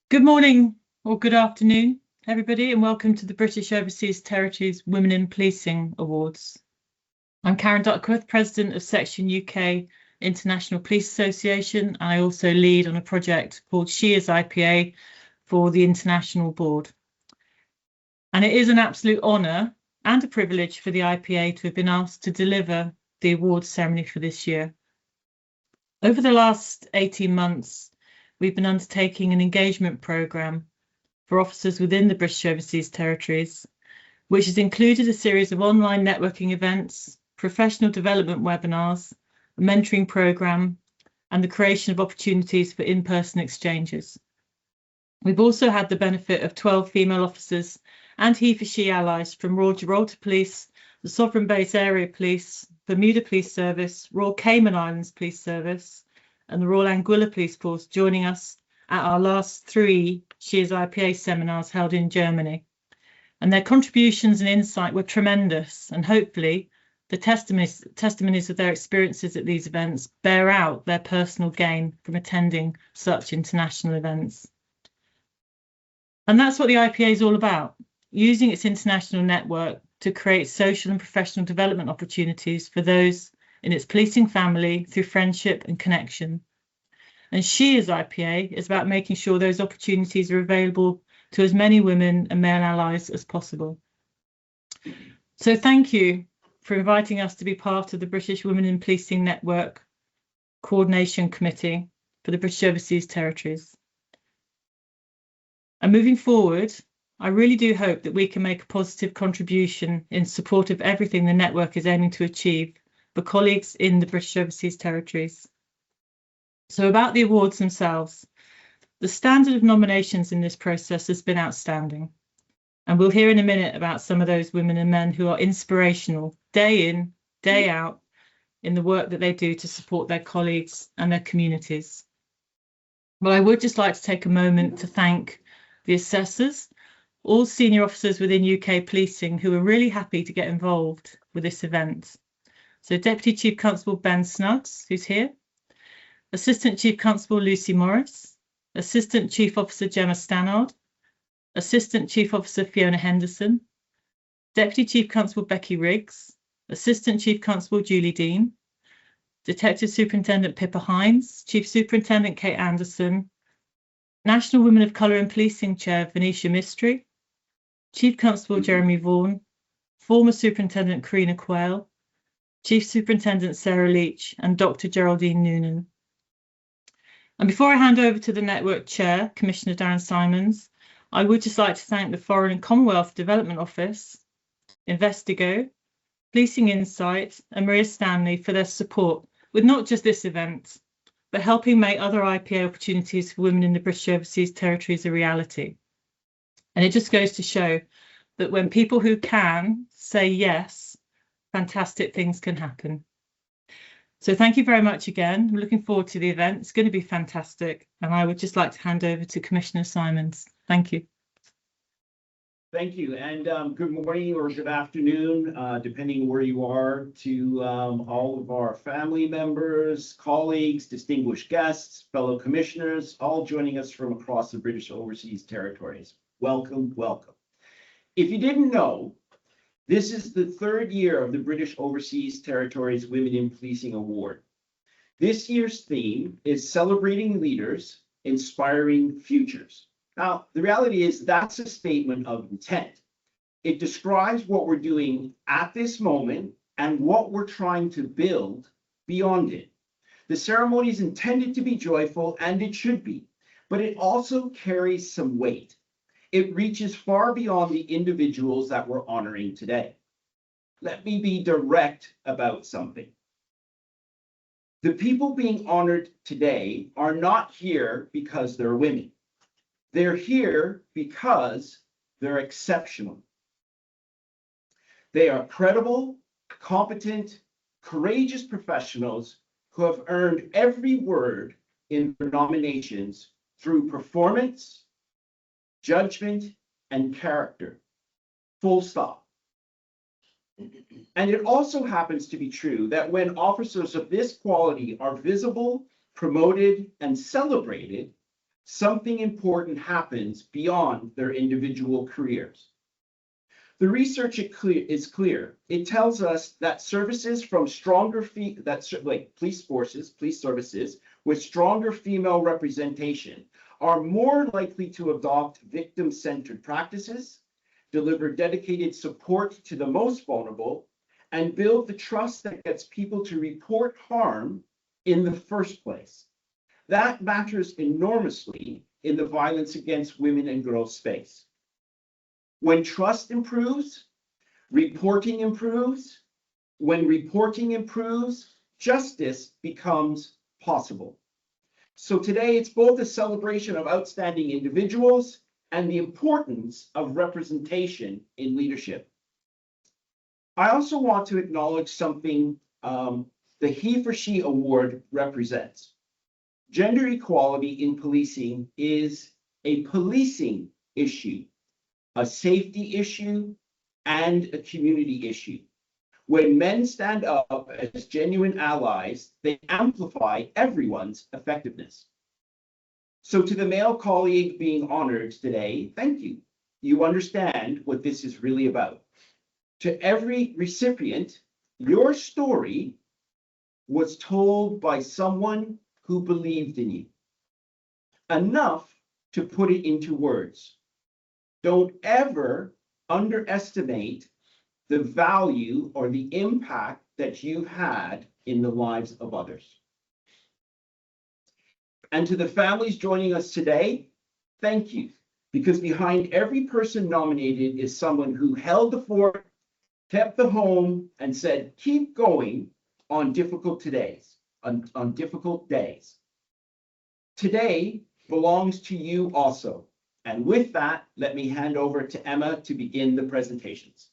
Good morning or good afternoon, everybody, and welcome to the British Overseas Territories Women in Policing Awards. I'm Karen Duckworth, President of Section UK International Police Association, and I also lead on a project called HeForShe IPA for the International Board. And it is an absolute honour and a privilege for the IPA to have been asked to deliver the awards ceremony for this year. Over the last 18 months, we've been undertaking an engagement programme for officers within the British Overseas Territories, which has included a series of online networking events, professional development webinars, a mentoring programme, and the creation of opportunities for in-person exchanges. We've also had the benefit of 12 female officers and HeForShe allies from Royal Gibraltar Police, the Sovereign Base Area Police, Bermuda Police Service, Royal Cayman Islands Police Service, and the Royal Anguilla Police Force joining us at our last three HeForShe IPA seminars held in Germany. And their contributions and insight were tremendous, and hopefully the testimonies of their experiences at these events bear out their personal gain from attending such international events. And that's what the IPA is all about, using its international network to create social and professional development opportunities for those in its policing family through friendship and connection. And HeForShe IPA is about making sure those opportunities are available to as many women and male allies as possible. So thank you for inviting us to be part of the British Women in Policing Network Coordination Committee for the British Overseas Territories. And moving forward, I really do hope that we can make a positive contribution in support of everything the network is aiming to achieve for colleagues in the British Overseas Territories. So about the awards themselves, the standard of nominations in this process has been outstanding. And we'll hear in a minute about some of those women and men who are inspirational day in, day out in the work that they do to support their colleagues and their communities. But I would just like to take a moment to thank the assessors, all senior officers within UK policing who are really happy to get involved with this event. So Deputy Chief Constable Ben Snuggs, who's here, Assistant Chief Constable Lucy Morris, Assistant Chief Officer Gemma Stannard, Assistant Chief Officer Fiona Henderson, Deputy Chief Constable Becky Riggs, Assistant Chief Constable Julie Dean, Detective Superintendent Pippa Hines, Chief Superintendent Kate Anderson, National Women of Colour in Policing Chair Venetia Mistry, Chief Constable Jeremy Vaughan, former Superintendent Karina Quayle, Chief Superintendent Sarah Leach, and Dr. Geraldine Noonan. And before I hand over to the Network Chair, Commissioner Darrin Simons, I would just like to thank the Foreign and Commonwealth Development Office, Investigo, Policing Insight, and Maria Stanley for their support with not just this event, but helping make other IPA opportunities for women in the British Overseas Territories a reality. And it just goes to show that when people who can say yes, fantastic things can happen. So thank you very much again. I'm looking forward to the event. It's going to be fantastic. And I would just like to hand over to Commissioner Simons. Thank you. Thank you. And good morning or good afternoon, depending where you are, to all of our family members, colleagues, distinguished guests, fellow commissioners, all joining us from across the British Overseas Territories. Welcome, welcome. If you didn't know, this is the third year of the British Overseas Territories Women in Policing Award. This year's theme is Celebrating Leaders, Inspiring Futures. Now, the reality is that's a statement of intent. It describes what we're doing at this moment and what we're trying to build beyond it. The ceremony is intended to be joyful, and it should be, but it also carries some weight. It reaches far beyond the individuals that we're honoring today. Let me be direct about something. The people being honored today are not here because they're women. They're here because they're exceptional. They are credible, competent, courageous professionals who have earned every word in their nominations through performance, judgment, and character. Full stop. And it also happens to be true that when officers of this quality are visible, promoted, and celebrated, something important happens beyond their individual careers. The research is clear. It tells us that services from stronger police services with stronger female representation are more likely to adopt victim-centered practices, deliver dedicated support to the most vulnerable, and build the trust that gets people to report harm in the first place. That matters enormously in the violence against women and girls space. When trust improves, reporting improves. When reporting improves, justice becomes possible. So today it's both a celebration of outstanding individuals and the importance of representation in leadership. I also want to acknowledge something the HeForShe Award represents. Gender equality in policing is a policing issue, a safety issue, and a community issue. When men stand up as genuine allies, they amplify everyone's effectiveness. So to the male colleague being honored today, thank you. You understand what this is really about. To every recipient, your story was told by someone who believed in you. Enough to put it into words. Don't ever underestimate the value or the impact that you've had in the lives of others. And to the families joining us today, thank you, because behind every person nominated is someone who held the fort, kept the home, and said, keep going on difficult days. Today belongs to you also. And with that, let me hand over to Emma to begin the presentations.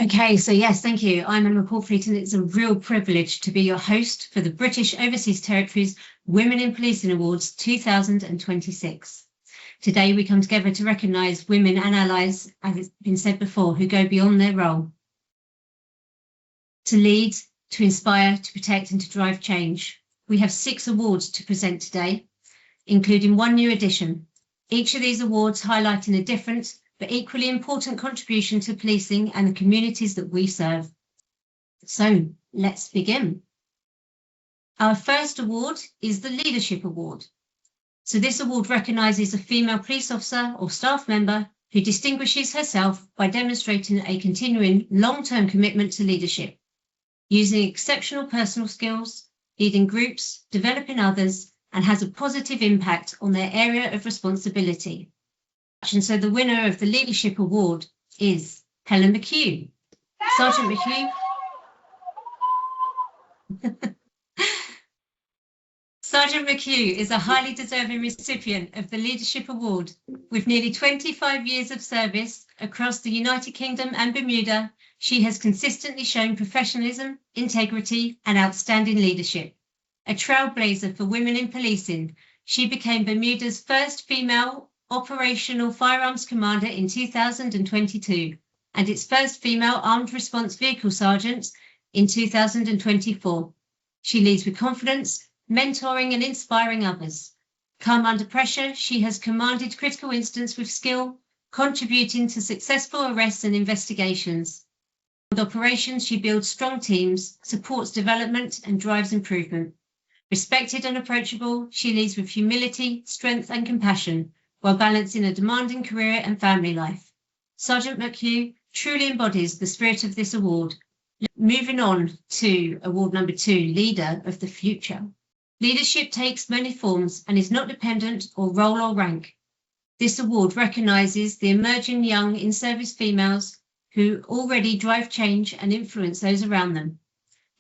Okay, so yes, thank you. I'm Emma Porfleet, and it's a real privilege to be your host for the British Overseas Territories Women in Policing Awards 2026. Today, we come together to recognise women and allies, as it's been said before, who go beyond their role to lead, to inspire, to protect, and to drive change. We have 6 awards to present today, including 1 new addition. Each of these awards highlighting a different but equally important contribution to policing and the communities that we serve. So let's begin. Our first award is the Leadership Award. So this award recognises a female police officer or staff member who distinguishes herself by demonstrating a continuing long-term commitment to leadership, using exceptional personal skills, leading groups, developing others, and has a positive impact on their area of responsibility. And so the winner of the Leadership Award is Helen McHugh. Sergeant McHugh. Sergeant McHugh is a highly deserving recipient of the Leadership Award. With nearly 25 years of service across the United Kingdom and Bermuda, she has consistently shown professionalism, integrity, and outstanding leadership. A trailblazer for women in policing, she became Bermuda's first female operational firearms commander in 2022 and its first female armed response vehicle sergeant in 2024. She leads with confidence, mentoring and inspiring others. Calm under pressure, she has commanded critical incidents with skill, contributing to successful arrests and investigations. With operations, she builds strong teams, supports development and drives improvement. Respected and approachable, she leads with humility, strength and compassion, while balancing a demanding career and family life. Sergeant McHugh truly embodies the spirit of this award. Moving on to award number 2, Leader of the Future. Leadership takes many forms and is not dependent on role or rank. This award recognises the emerging young in-service females who already drive change and influence those around them.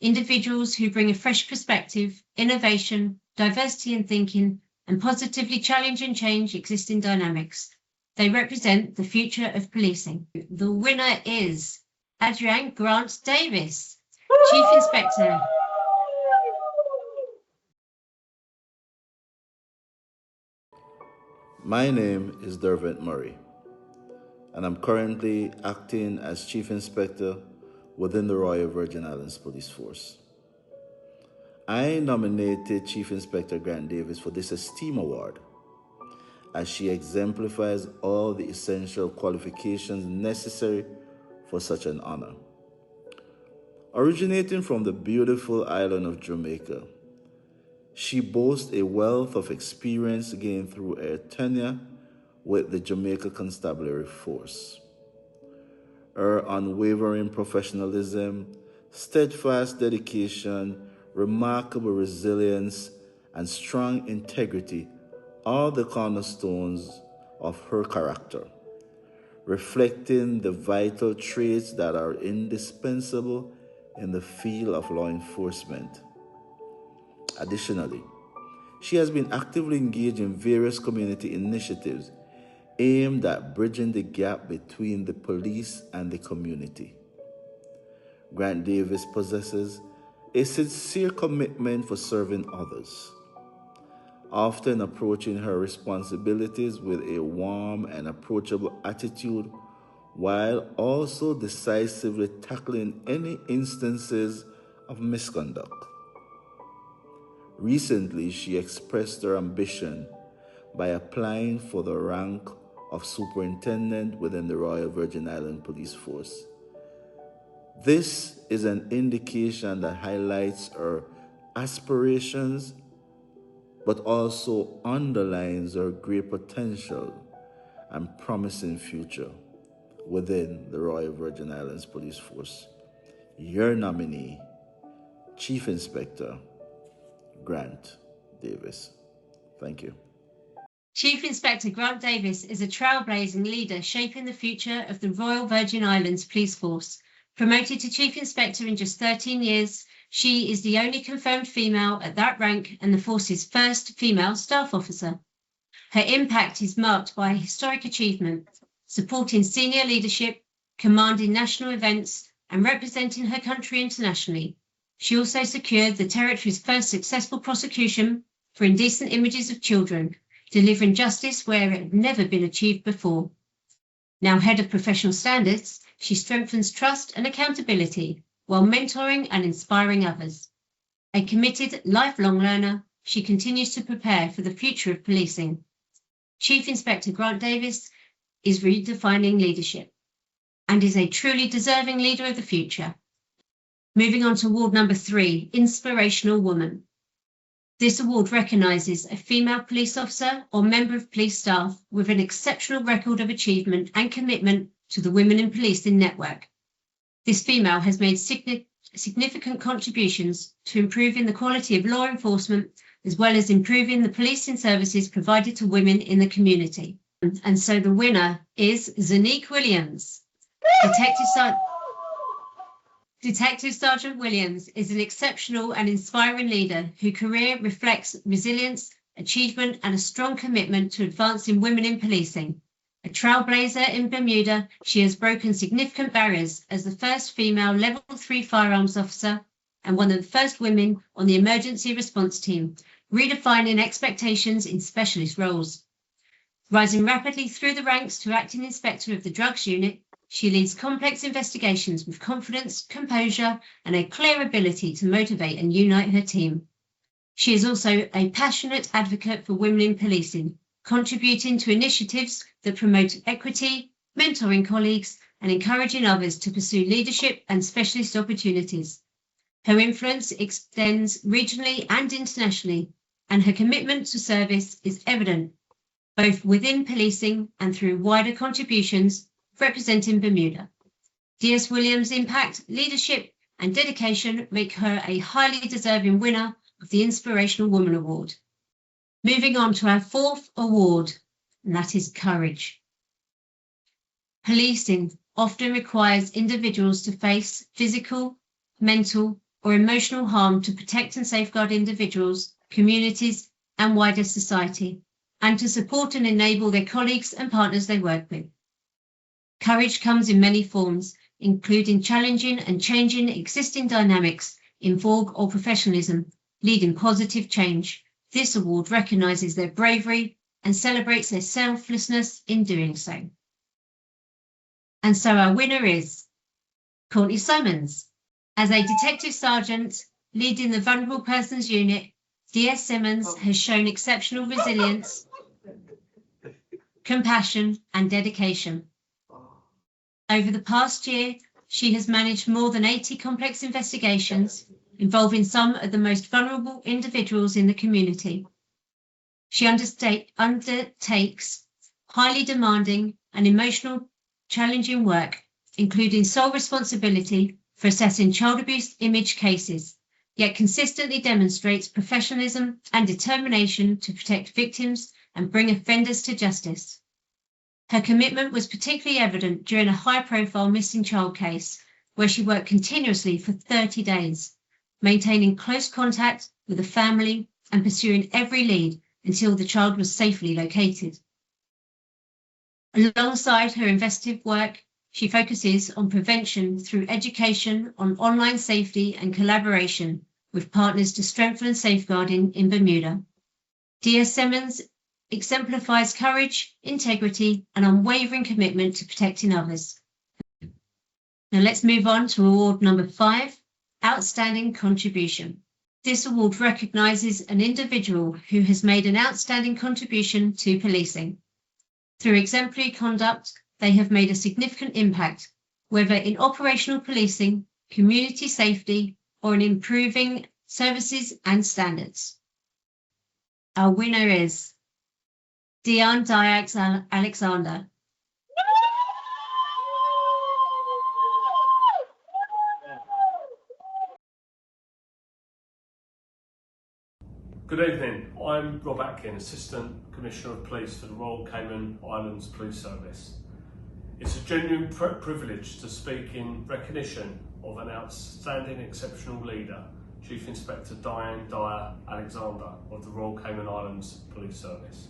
Individuals who bring a fresh perspective, innovation, diversity in thinking, and positively challenge and change existing dynamics. They represent the future of policing. The winner is Adrienne Grant Davis, Chief Inspector. My name is Dervent Murray, and I'm currently acting as Chief Inspector within the Royal Virgin Islands Police Force. I nominated Chief Inspector Grant Davis for this esteemed award, as she exemplifies all the essential qualifications necessary for such an honor. Originating from the beautiful island of Jamaica, she boasts a wealth of experience gained through her tenure with the Jamaica Constabulary Force. Her unwavering professionalism, steadfast dedication, remarkable resilience, and strong integrity are the cornerstones of her character, reflecting the vital traits that are indispensable in the field of law enforcement. Additionally, she has been actively engaged in various community initiatives aimed at bridging the gap between the police and the community. Grant Davis possesses a sincere commitment for serving others, often approaching her responsibilities with a warm and approachable attitude, while also decisively tackling any instances of misconduct. Recently, she expressed her ambition by applying for the rank of superintendent within the Royal Virgin Islands Police Force. This is an indication that highlights her aspirations, but also underlines her great potential and promising future within the Royal Virgin Islands Police Force. Your nominee, Chief Inspector Grant Davis. Thank you. Chief Inspector Grant Davis is a trailblazing leader shaping the future of the Royal Virgin Islands Police Force. Promoted to Chief Inspector in just 13 years, she is the only confirmed female at that rank and the force's first female staff officer. Her impact is marked by historic achievement, supporting senior leadership, commanding national events, and representing her country internationally. She also secured the territory's first successful prosecution for indecent images of children, delivering justice where it had never been achieved before. Now head of professional standards, she strengthens trust and accountability while mentoring and inspiring others. A committed, lifelong learner, she continues to prepare for the future of policing. Chief Inspector Grant Davis is redefining leadership and is a truly deserving leader of the future. Moving on to award number 3, Inspirational Woman. This award recognises a female police officer or member of police staff with an exceptional record of achievement and commitment to the Women in Policing network. This female has made significant contributions to improving the quality of law enforcement, as well as improving the policing services provided to women in the community. And so the winner is Zanique Williams. Detective Sergeant Williams is an exceptional and inspiring leader whose career reflects resilience, achievement, and a strong commitment to advancing women in policing. A trailblazer in Bermuda, she has broken significant barriers as the first female Level 3 firearms officer and one of the first women on the emergency response team, redefining expectations in specialist roles. Rising rapidly through the ranks to acting inspector of the drugs unit, she leads complex investigations with confidence, composure, and a clear ability to motivate and unite her team. She is also a passionate advocate for women in policing, contributing to initiatives that promote equity, mentoring colleagues, and encouraging others to pursue leadership and specialist opportunities. Her influence extends regionally and internationally, and her commitment to service is evident, both within policing and through wider contributions representing Bermuda. DS Williams' impact, leadership, and dedication make her a highly deserving winner of the Inspirational Woman Award. Moving on to our 4th award, and that is courage. Policing often requires individuals to face physical, mental, or emotional harm to protect and safeguard individuals, communities, and wider society, and to support and enable their colleagues and partners they work with. Courage comes in many forms, including challenging and changing existing dynamics in vogue or professionalism, leading positive change. This award recognises their bravery and celebrates their selflessness in doing so. And so our winner is Courtney Simons. As a detective sergeant leading the Vulnerable Persons Unit, DS Simons has shown exceptional resilience, compassion, and dedication. Over the past year, she has managed more than 80 complex investigations involving some of the most vulnerable individuals in the community. She undertakes highly demanding and emotional challenging work, including sole responsibility for assessing child abuse image cases, yet consistently demonstrates professionalism and determination to protect victims and bring offenders to justice. Her commitment was particularly evident during a high-profile missing child case, where she worked continuously for 30 days, maintaining close contact with the family and pursuing every lead until the child was safely located. Alongside her investigative work, she focuses on prevention through education on online safety and collaboration with partners to strengthen safeguarding in Bermuda. DS Simons exemplifies courage, integrity, and unwavering commitment to protecting others. Now let's move on to award number 5, Outstanding Contribution. This award recognises an individual who has made an outstanding contribution to policing. Through exemplary conduct, they have made a significant impact, whether in operational policing, community safety, or in improving services and standards. Our winner is Diane Alexander. Good evening, I'm Rob Atkin, Assistant Commissioner of Police for the Royal Cayman Islands Police Service. It's a genuine privilege to speak in recognition of an outstanding exceptional leader, Chief Inspector Diane Alexander of the Royal Cayman Islands Police Service.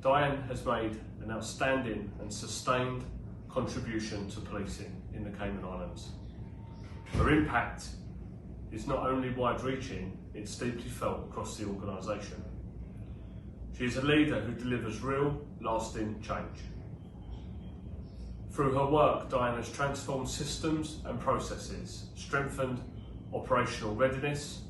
Diane has made an outstanding and sustained contribution to policing in the Cayman Islands. Her impact is not only wide-reaching, it's deeply felt across the organisation. She is a leader who delivers real, lasting change. Through her work, Diane has transformed systems and processes, strengthened operational readiness,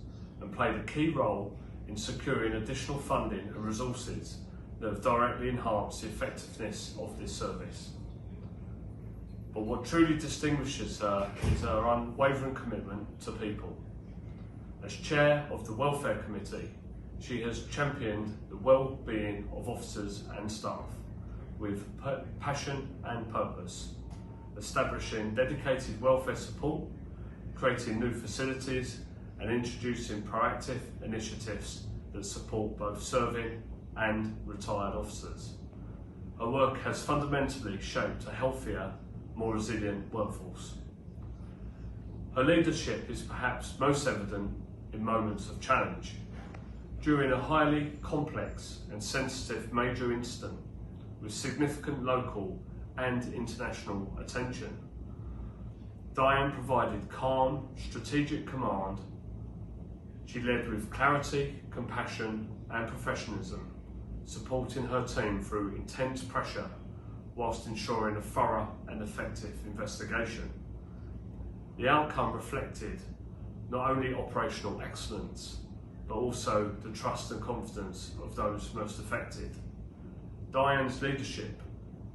and played a key role in securing additional funding and resources that have directly enhanced the effectiveness of this service. But what truly distinguishes her is her unwavering commitment to people. As Chair of the Welfare Committee, she has championed the well-being of officers and staff with passion and purpose, establishing dedicated welfare support, creating new facilities, and introducing proactive initiatives that support both serving and retired officers. Her work has fundamentally shaped a healthier, more resilient workforce. Her leadership is perhaps most evident in moments of challenge. During a highly complex and sensitive major incident with significant local and international attention, Diane provided calm, strategic command. She led with clarity, compassion, and professionalism, supporting her team through intense pressure whilst ensuring a thorough and effective investigation. The outcome reflected not only operational excellence, but also the trust and confidence of those most affected. Diane's leadership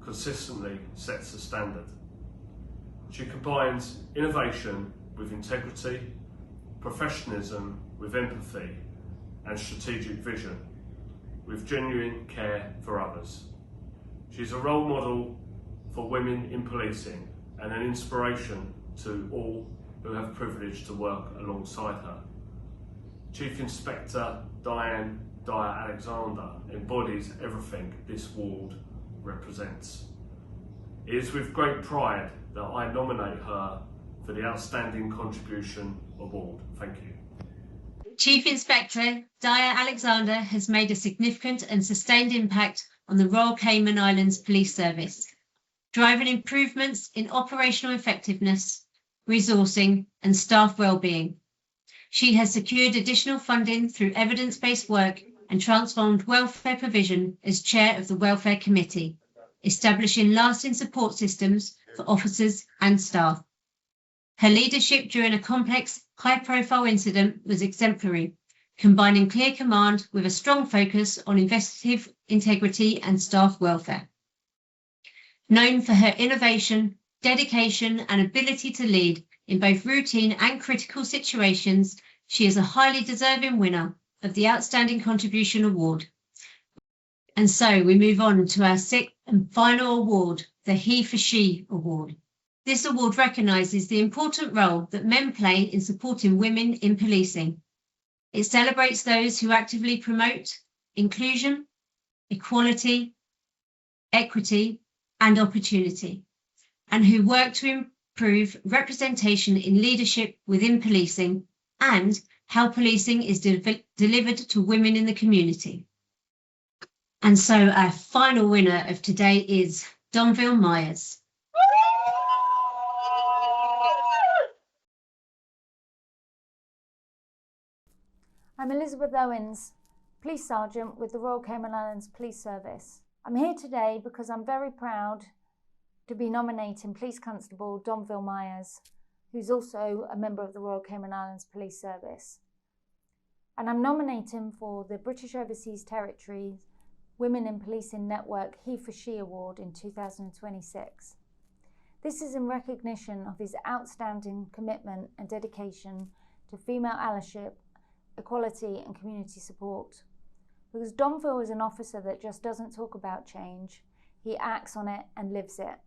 consistently sets the standard. She combines innovation with integrity, professionalism with empathy, and strategic vision, with genuine care for others. She's a role model for women in policing and an inspiration to all who have the privilege to work alongside her. Chief Inspector Diane Alexander embodies everything this award represents. It is with great pride that I nominate her for the Outstanding Contribution Award. Thank you. Chief Inspector Diane Alexander has made a significant and sustained impact on the Royal Cayman Islands Police Service, driving improvements in operational effectiveness, resourcing, and staff well-being. She has secured additional funding through evidence-based work and transformed welfare provision as chair of the Welfare Committee, establishing lasting support systems for officers and staff. Her leadership during a complex, high-profile incident was exemplary, combining clear command with a strong focus on investigative integrity and staff welfare. Known for her innovation, dedication, and ability to lead in both routine and critical situations, she is a highly deserving winner of the Outstanding Contribution Award. And so we move on to our sixth and final award, the HeForShe Award. This award recognises the important role that men play in supporting women in policing. It celebrates those who actively promote inclusion, equality, equity, and opportunity, and who work to improve representation in leadership within policing and how policing is delivered to women in the community. And so our final winner of today is Donville Myers. I'm Elizabeth Owens, Police Sergeant with the Royal Cayman Islands Police Service. I'm here today because I'm very proud to be nominating Police Constable Donville Myers, who's also a member of the Royal Cayman Islands Police Service. And I'm nominating for the British Overseas Territories Women in Policing Network HeForShe Award in 2026. This is in recognition of his outstanding commitment and dedication to female allyship, equality and community support. Because Donville is an officer that just doesn't talk about change, he acts on it and lives it.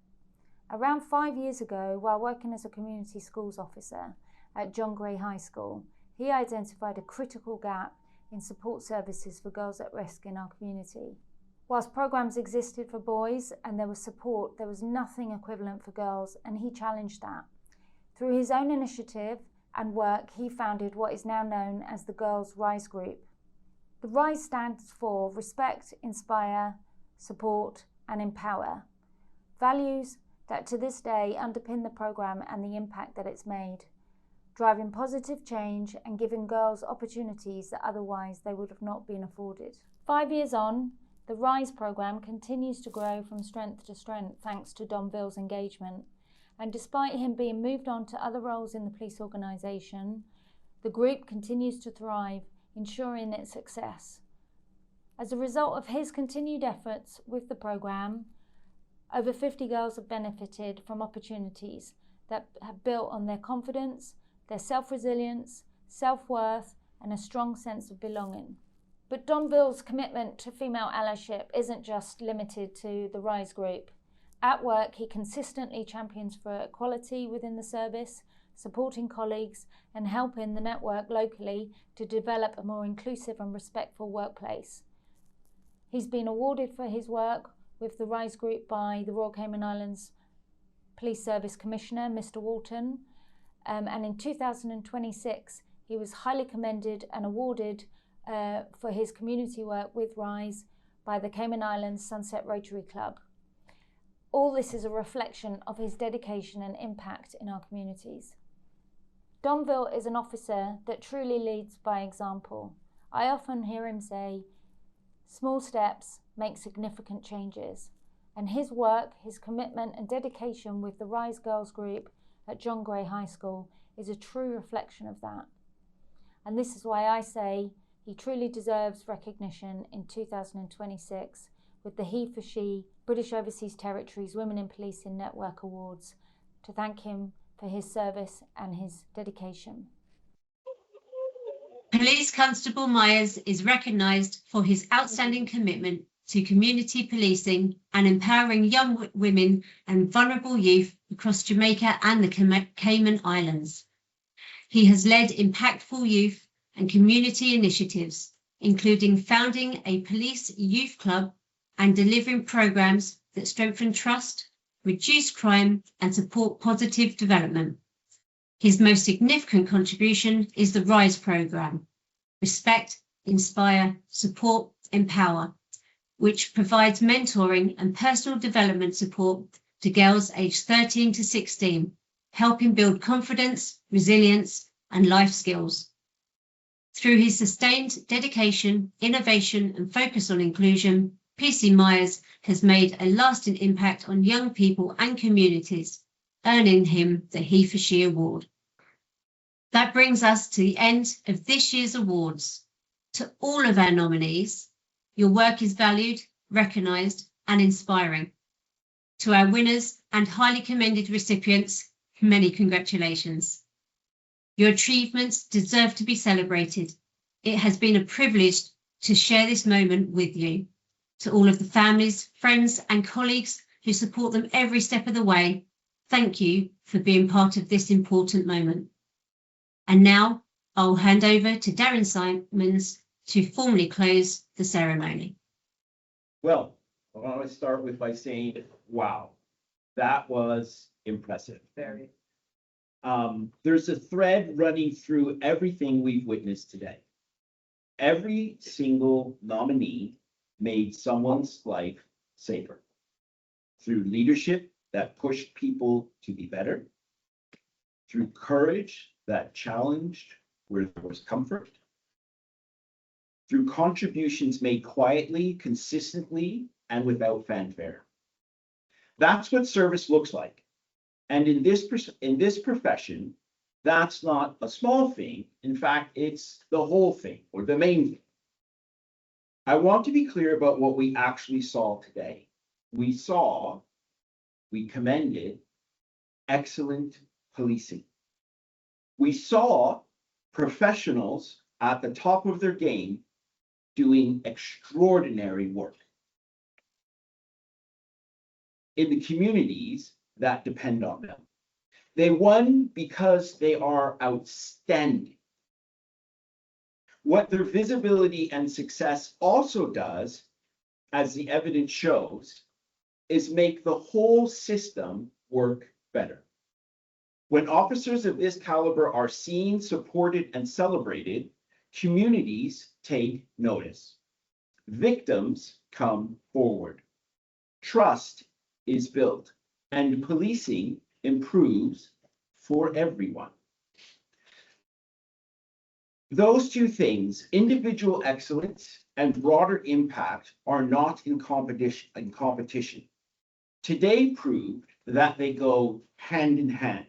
Around 5 years ago, while working as a community schools officer at John Gray High School, he identified a critical gap in support services for girls at risk in our community. Whilst programs existed for boys and there was support, there was nothing equivalent for girls, and he challenged that. Through his own initiative and work, he founded what is now known as the Girls Rise Group. The RISE stands for Respect, Inspire, Support and Empower, values that to this day underpin the programme and the impact that it's made, driving positive change and giving girls opportunities that otherwise they would have not been afforded. 5 years on, the RISE programme continues to grow from strength to strength thanks to Donville's engagement. And despite him being moved on to other roles in the police organisation, the group continues to thrive, ensuring its success. As a result of his continued efforts with the programme, over 50 girls have benefited from opportunities that have built on their confidence, their self-resilience, self-worth and a strong sense of belonging. But Donville's commitment to female allyship isn't just limited to the RISE group. At work, he consistently champions for equality within the service, supporting colleagues and helping the network locally to develop a more inclusive and respectful workplace. He's been awarded for his work with the RISE group by the Royal Cayman Islands Police Service Commissioner, Mr. Walton, and in 2026 he was highly commended and awarded for his community work with RISE by the Cayman Islands Sunset Rotary Club. All this is a reflection of his dedication and impact in our communities. Donville is an officer that truly leads by example. I often hear him say, small steps make significant changes. And his work, his commitment and dedication with the RISE Girls Group at John Gray High School is a true reflection of that. And this is why I say he truly deserves recognition in 2026 with the HeForShe British Overseas Territories Women in Policing Network Awards, to thank him for his service and his dedication. Police Constable Myers is recognised for his outstanding commitment to community policing and empowering young women and vulnerable youth across Jamaica and the Cayman Islands. He has led impactful youth and community initiatives, including founding a police youth club and delivering programs that strengthen trust, reduce crime and support positive development. His most significant contribution is the RISE programme, Respect, Inspire, Support, Empower, which provides mentoring and personal development support to girls aged 13 to 16, helping build confidence, resilience and life skills. Through his sustained dedication, innovation and focus on inclusion, PC Myers has made a lasting impact on young people and communities, earning him the HeForShe Award. That brings us to the end of this year's awards. To all of our nominees, your work is valued, recognised and inspiring. To our winners and highly commended recipients, many congratulations. Your achievements deserve to be celebrated. It has been a privilege to share this moment with you. To all of the families, friends and colleagues who support them every step of the way, thank you for being part of this important moment. And now I'll hand over to Darrin Simons to formally close the ceremony. Well, I want to start with by saying, wow, that was impressive. Very. There's a thread running through everything we've witnessed today. Every single nominee made someone's life safer through leadership that pushed people to be better, through courage that challenged where there was comfort, through contributions made quietly, consistently, and without fanfare. That's what service looks like. And in this profession, that's not a small thing. In fact, it's the whole thing or the main thing. I want to be clear about what we actually saw today. We commended excellent policing. We saw professionals at the top of their game doing extraordinary work in the communities that depend on them. They won because they are outstanding. What their visibility and success also does, as the evidence shows, is make the whole system work better. When officers of this caliber are seen, supported, and celebrated, communities take notice. Victims come forward. Trust is built, and policing improves for everyone. Those two things, individual excellence and broader impact, are not in competition. Today proved that they go hand in hand.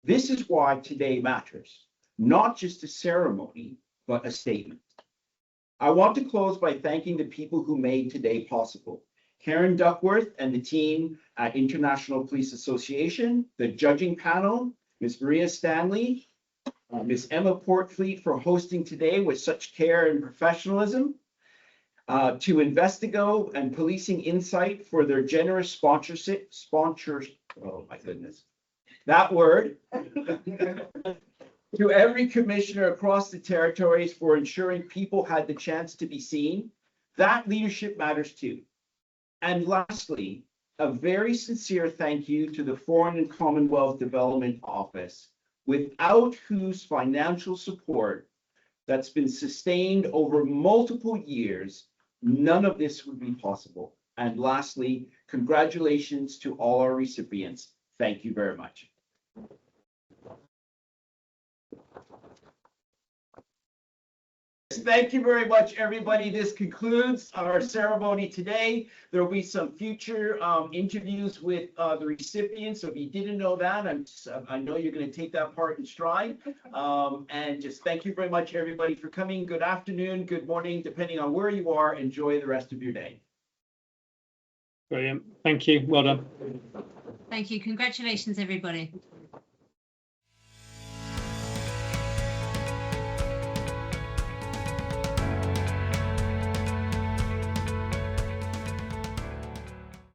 This is why today matters, not just a ceremony, but a statement. I want to close by thanking the people who made today possible. Karen Duckworth and the team at International Police Association, the judging panel, Ms. Maria Stanley, Ms. Emma Portfleet for hosting today with such care and professionalism, to Investigo and Policing Insight for their generous sponsorship, oh my goodness, that word, to every commissioner across the territories for ensuring people had the chance to be seen. That leadership matters too. And lastly, a very sincere thank you to the Foreign and Commonwealth Development Office, without whose financial support that's been sustained over multiple years, none of this would be possible. And lastly, congratulations to all our recipients. Thank you very much. Thank you very much, everybody. This concludes our ceremony today. There will be some future interviews with the recipients. So if you didn't know that, I know you're going to take that part in stride. And just thank you very much, everybody, for coming. Good afternoon, good morning, depending on where you are. Enjoy the rest of your day. Brilliant. Thank you. Well done. Thank you. Congratulations, everybody.